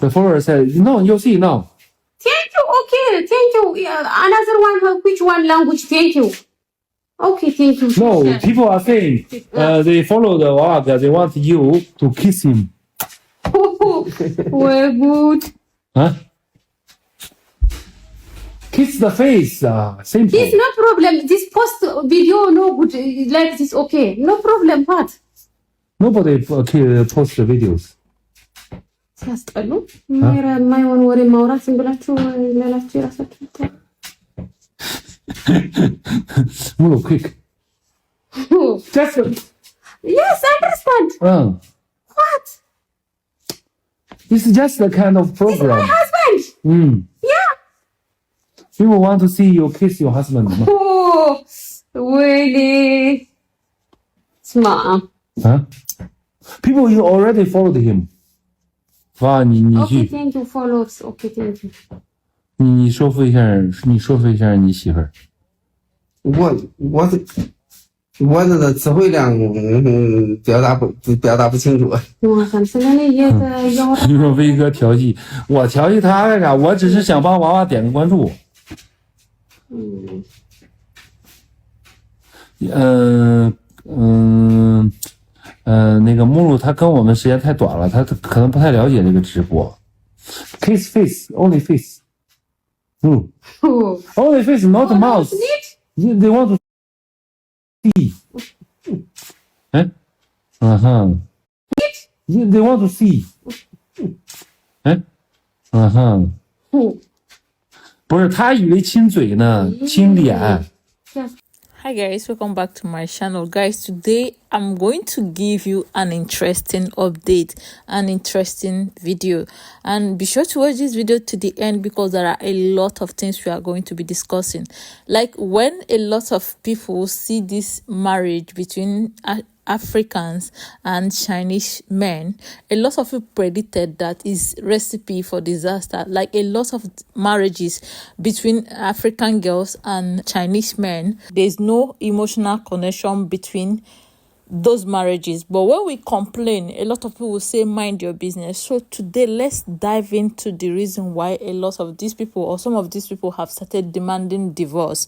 The follower said, no, you see now. Thank you. Okay, thank you. Another one. Which one language? Thank you. Okay, thank you. No, people are saying they follow the Wawaga. They want you to kiss him. Well, good. Huh? Kiss the face. Simple. This no problem. This post video no good like this. Okay, no problem. What? Nobody posts the videos. ሲያስጠሉ የማይሆን ወሬ ማውራት ዝም ብላችሁ ላላችሁ የራሳችሁ Mulu, quick. Just yes, I understand. What? This is just the kind of program. This is my husband. Yeah. People want to see you kiss your husband. Oh, really? Smart. Huh? People, you already followed him. Okay, thank you, followers. Okay, thank you. 你说服一下你媳妇儿。我的词汇量表达不清楚。你说威哥调戏我，调戏他干啥？我只是想帮娃娃点个关注。那个目录他跟我们时间太短了，他可能不太了解这个直播。Kiss face, only face. Only face, not mouth. They want to see. They want to see. 不是，他以为亲嘴呢，亲脸。Hi guys, welcome back to my channel. Guys, today I'm going to give you an interesting update, an interesting video, and be sure to watch this video to the end because there are a lot of things we are going to be discussing. Like when a lot of people see this marriage between Africans and Chinese men, a lot of people predicted that is recipe for disaster. Like a lot of marriages between African girls and Chinese men, there's no emotional connection between those marriages. But when we complain, a lot of people will say mind your business. So today let's dive into the reason why a lot of these people or some of these people have started demanding divorce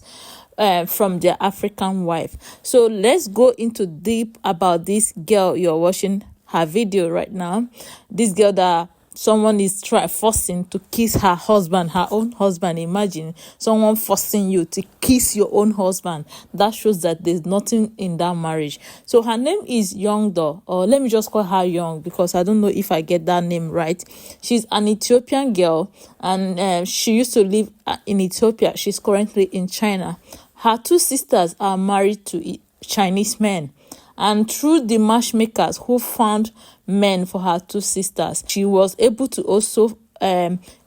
from their African wife. So let's go into deep about this girl. You're watching her video right now. This girl that someone is forcing to kiss her husband, her own husband. Imagine someone forcing you to kiss your own husband. That shows that there's nothing in that marriage. So her name is Youngdo, or let me just call her Young because I don't know if I get that name right. She's an Ethiopian girl and she used to live in Ethiopia. She's currently in China. Her two sisters are married to Chinese men. And through the matchmakers who found men for her two sisters, she was able to also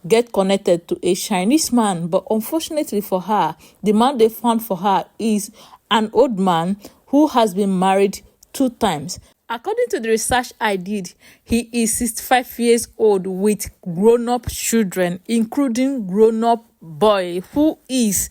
get connected to a Chinese man. But unfortunately for her, the man they found for her is an old man who has been married 2 times. According to the research I did, he is 65 years old with grown-up children, including grown-up boy who is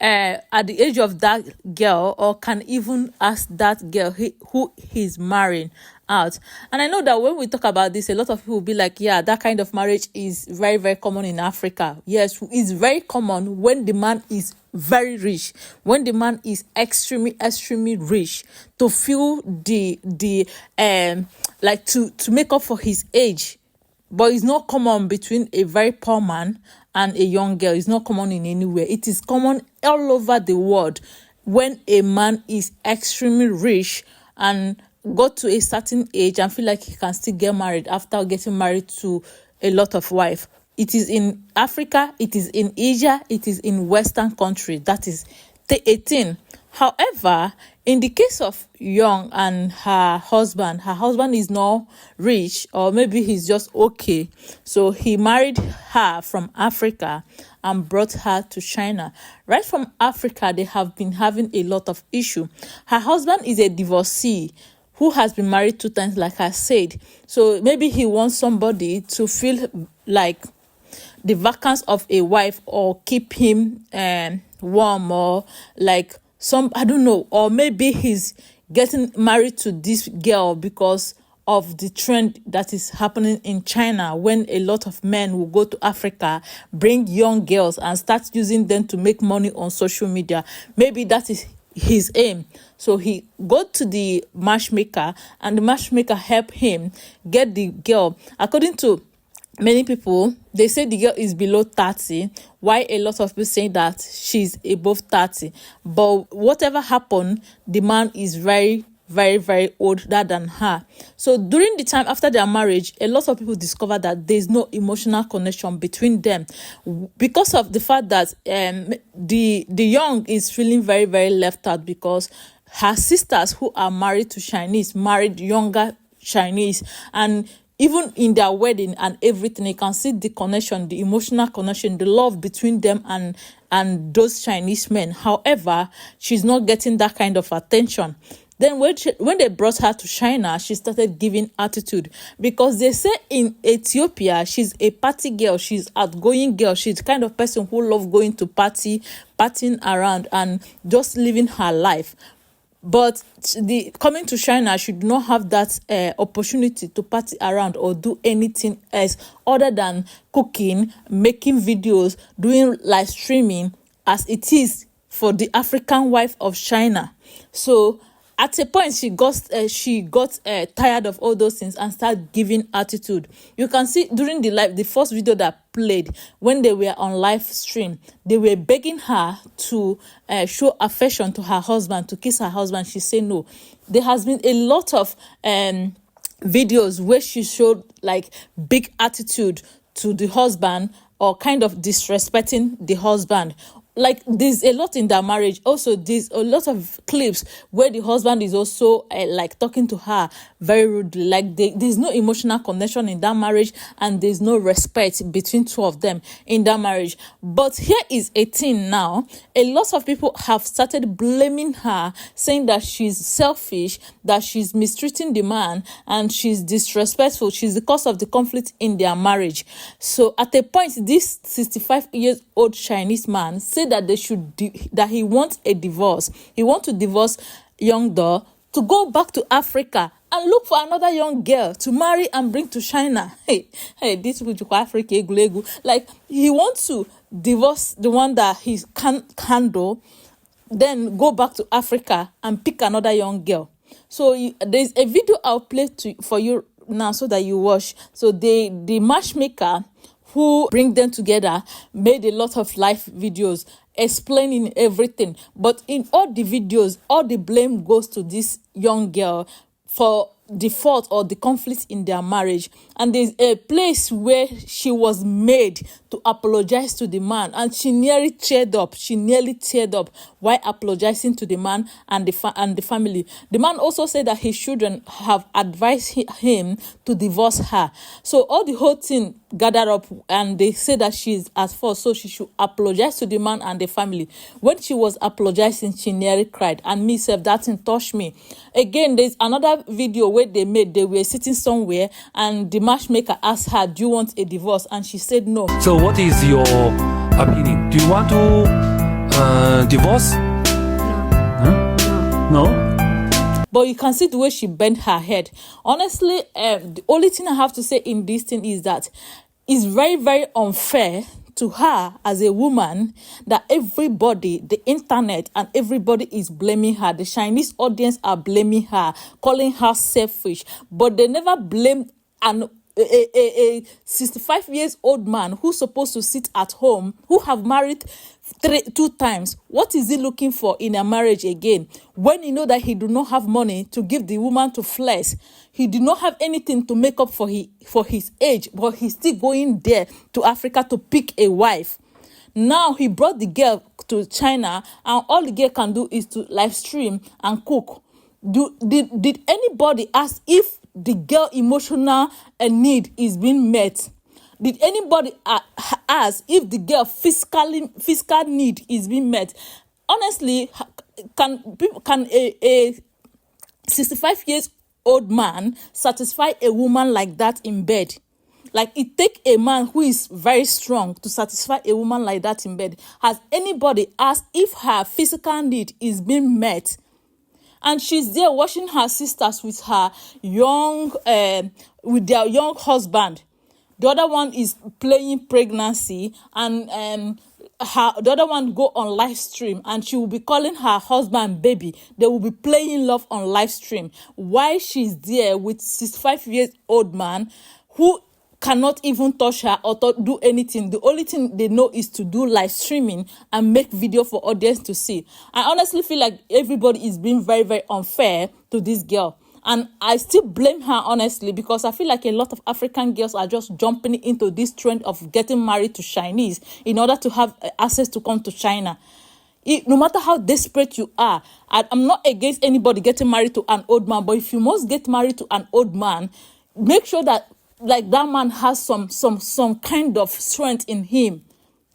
at the age of that girl, or can even ask that girl who he's marrying out. And I know that when we talk about this, a lot of people will be like, yeah, that kind of marriage is very, very common in Africa. Yes, it's very common when the man is very rich, when the man is extremely rich, to feel the like to make up for his age. But it's not common between a very poor man and a young girl. It's not common in anywhere. It is common all over the world when a man is extremely rich and got to a certain age and feel like he can still get married after getting married to a lot of wives. It is in Africa, it is in Asia, it is in Western countries. That is the 18. However, in the case of Young and her husband is not rich, or maybe he's just okay. So he married her from Africa and brought her to China. Right from Africa, they have been having a lot of issue. Her husband is a divorcee who has been married 2 times, like I said. So maybe he wants somebody to feel like the vacance of a wife, or keep him warm, or like I don't know, or maybe he's getting married to this girl because of the trend that is happening in China, when a lot of men will go to Africa, bring young girls and start using them to make money on social media. Maybe that is his aim. So he go to the matchmaker, and the matchmaker help him get the girl. According to many people, they say the girl is below 30, while a lot of people say that she's above 30. But whatever happened, the man is very, very, very older than her. So during the time after their marriage, a lot of people discover that there's no emotional connection between them, because of the fact that the young is feeling very, very left out, because her sisters who are married to Chinese married younger Chinese, and even in their wedding and everything, you can see the connection, the emotional connection, the love between them and those Chinese men. However, she's not getting that kind of attention. Then when they brought her to China, she started giving attitude, because they say in Ethiopia, she's a party girl, she's outgoing girl, she's the kind of person who loves going to partying around and just living her life. But the coming to China, she do not have that opportunity to party around or do anything else other than cooking, making videos, doing live streaming, as it is for the African wife of China. So at a point, she got tired of all those things and started giving attitude. You can see during the first video that played, when they were on live stream, they were begging her to show affection to her husband, to kiss her husband. She said no. There has been a lot of videos where she showed like big attitude to the husband, or kind of disrespecting the husband. Like, there's a lot in their marriage. Also, there's a lot of clips where the husband is also like talking to her very rudely. Like, there's no emotional connection in that marriage, and there's no respect between two of them in that marriage. But here is a thing now. A lot of people have started blaming her, saying that she's selfish, that she's mistreating the man, and she's disrespectful. She's the cause of the conflict in their marriage. So at a point, this 65-year-old Chinese man said that that he wants a divorce. He wants to divorce young girl, to go back to Africa and look for another young girl to marry and bring to China. Hey, this is Africa. Like, he wants to divorce the one that he can't handle, then go back to Africa and pick another young girl. So there's a video I'll play for you now so that you watch. So the matchmaker who bring them together made a lot of live videos explaining everything. But in all the videos, all the blame goes to this young girl for the fault or the conflict in their marriage. And there's a place where she was made to apologize to the man, and she nearly teared up while apologizing to the man and the family. The man also said that his children have advised him to divorce her. So all the whole thing gathered up, and they say that she's at fault, so she should apologize to the man and the family. When she was apologizing, she nearly cried, and me self, that thing touched me. Again, there's another video where they were sitting somewhere, and the matchmaker asked her, do you want a divorce? And she said no. So what is your opinion? Do you want to divorce? No? But you can see the way she bent her head. Honestly, the only thing I have to say in this thing is that it's very, very unfair to her as a woman that everybody, the internet and everybody is blaming her. The Chinese audience are blaming her, calling her selfish, but they never blamed a 65 years old man who's supposed to sit at home, who have married two times. What is he looking for in a marriage again, when you know that he do not have money to give the woman to flex? He did not have anything to make up for his age, but he's still going there to Africa to pick a wife. Now he brought the girl to China, and all the girl can do is to live stream and cook. Did anybody ask if the girl emotional need is being met? Did anybody ask if the girl fiscal need is being met? Honestly, can a 65 years old man satisfy a woman like that in bed? Like, it take a man who is very strong to satisfy a woman like that in bed. Has anybody asked if her physical need is being met? and she's there watching her sisters with her young, with their young husband. The other one is playing pregnancy, and the other one go on live stream, and she will be calling her husband baby. They will be playing love on live stream while she's there with 65-year-old man who cannot even touch her or do anything. The only thing they know is to do live streaming and make video for audience to see. I honestly feel like everybody is being very, very unfair to this girl. And I still blame her, honestly, because I feel like a lot of African girls are just jumping into this trend of getting married to Chinese in order to have access to come to China. No matter how desperate you are, I'm not against anybody getting married to an old man, but if you must get married to an old man, make sure that like that man has some kind of strength in him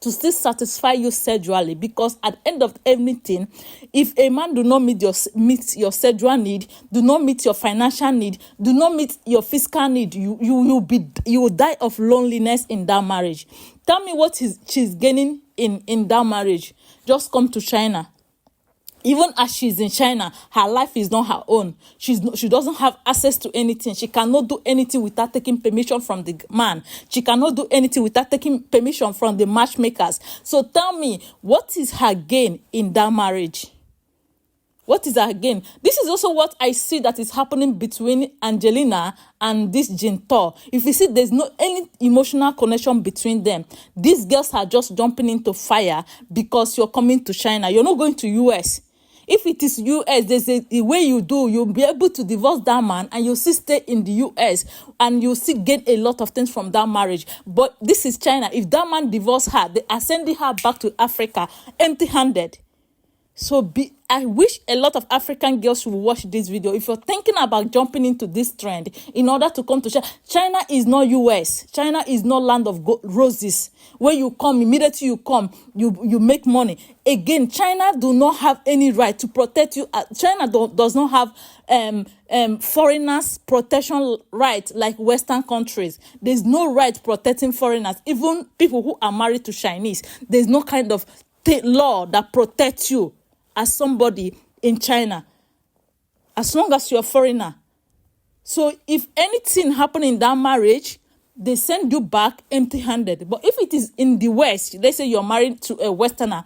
to still satisfy you sexually, because at the end of everything, if a man do not meet your sexual need, do not meet your financial need, do not meet your physical need, you will die of loneliness in that marriage. Tell me what she's gaining in that marriage. Just come to China. Even as she's in China, her life is not her own. She doesn't have access to anything. She cannot do anything without taking permission from the man. She cannot do anything without taking permission from the matchmakers. So tell me, what is her gain in that marriage? What is her gain? This is also what I see that is happening between Angelina and this Jinto. If you see, there's no any emotional connection between them. These girls are just jumping into fire because you're coming to China. You're not going to US. If it is US, there's a way you do, you'll be able to divorce that man and you'll still stay in the US and you'll still gain a lot of things from that marriage. But this is China. If that man divorces her, they are sending her back to Africa empty-handed. So I wish a lot of African girls will watch this video. If you're thinking about jumping into this trend in order to come to China, China is not US. China is not land of roses. When you come, immediately you come, you make money. Again, China do not have any right to protect you. China does not have foreigners protection right like Western countries. There's no right protecting foreigners. Even people who are married to Chinese, there's no kind of law that protects you as somebody in China, as long as you're a foreigner. So if anything happens in that marriage, they send you back empty-handed. But if it is in the West, let's say you're married to a Westerner,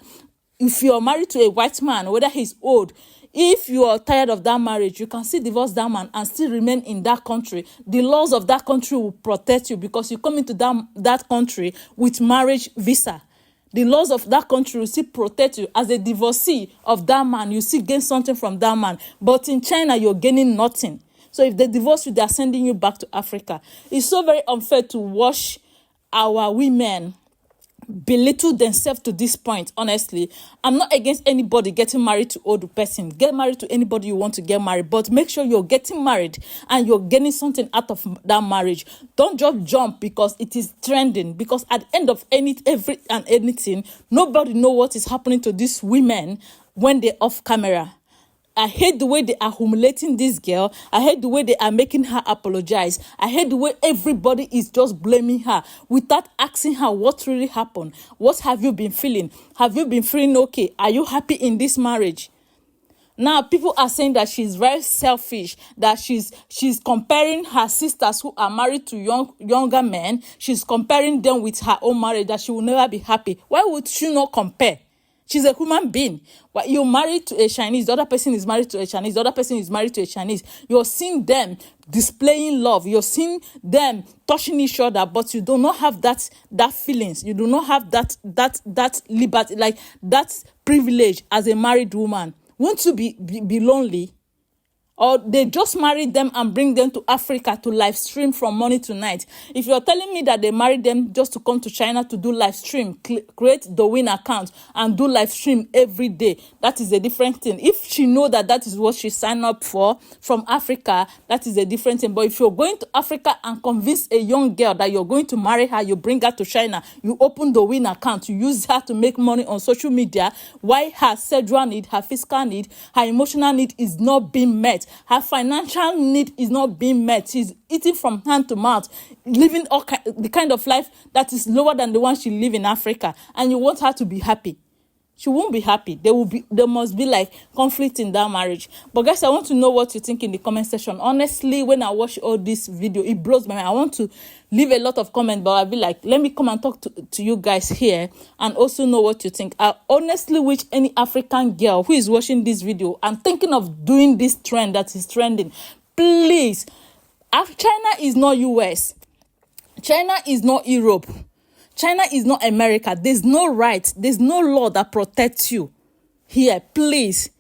if you're married to a white man, whether he's old, if you are tired of that marriage, you can still divorce that man and still remain in that country. The laws of that country will protect you because you come into that country with marriage visa. The laws of that country will still protect you. As a divorcee of that man, you still gain something from that man. But in China, you're gaining nothing. So if they divorce you, they're sending you back to Africa. It's so very unfair to watch our women belittle themselves to this point, honestly. I'm not against anybody getting married to old person. Get married to anybody you want to get married, but make sure you're getting married and you're getting something out of that marriage. Don't just jump because it is trending, because at the end of anything, nobody know what is happening to these women when they're off camera. I hate the way they are humiliating this girl. I hate the way they are making her apologize. I hate the way everybody is just blaming her without asking her what really happened. What have you been feeling? Have you been feeling okay? Are you happy in this marriage? Now, people are saying that she's very selfish, that she's comparing her sisters who are married to younger men. She's comparing them with her own marriage, that she will never be happy. Why would she not compare? She's a human being. But you're married to a Chinese, the other person is married to a Chinese, the other person is married to a Chinese. You're seeing them displaying love. You're seeing them touching each other, but you do not have that feelings. You do not have that liberty, like that privilege as a married woman. Won't you be lonely? Or they just married them and bring them to Africa to live stream from morning to night. If you're telling me that they married them just to come to China to do live stream, create the win account and do live stream every day, that is a different thing. If she know that is what she signed up for from Africa, that is a different thing. But if you're going to Africa and convince a young girl that you're going to marry her, you bring her to China, you open the win account, you use her to make money on social media, why her sexual need, her physical need, her emotional need is not being met. Her financial need is not being met. She's eating from hand to mouth, living the kind of life that is lower than the one she lives in Africa. And you want her to be happy. She won't be happy. There must be like conflict in that marriage. But guys, I want to know what you think in the comment section. Honestly, when I watch all this video, it blows my mind. I want to leave a lot of comments, but I'll be like, let me come and talk to you guys here and also know what you think. I honestly wish any African girl who is watching this video and thinking of doing this trend that is trending, please, China is not US. China is not Europe. China is not America. There's no right, there's no law that protects you here. Please,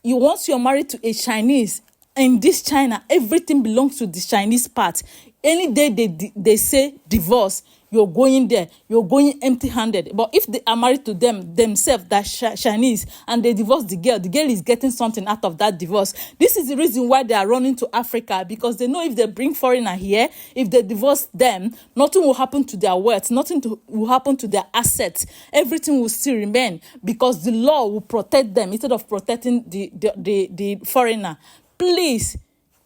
once you're married to a Chinese, in this China, everything belongs to the Chinese part. Any day they say divorce, you're going there, you're going empty-handed. But if they are married to themselves, that Chinese, and they divorce the girl is getting something out of that divorce. This is the reason why they are running to Africa, because they know if they bring foreigner here, if they divorce them, nothing will happen to their wealth, will happen to their assets. Everything will still remain, because the law will protect them instead of protecting the foreigner.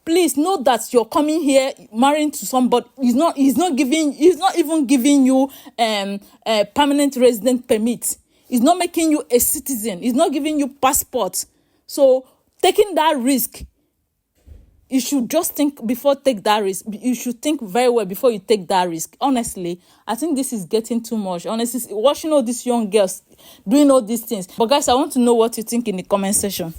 Please know that you're coming here marrying to somebody. He's not even giving you a permanent resident permit. He's not making you a citizen. He's not giving you passport. So taking that risk, you should just think before take that risk. You should think very well before you take that risk. Honestly, I think this is getting too much. Honestly, watching all these young girls doing all these things. But guys, I want to know what you think in the comment section.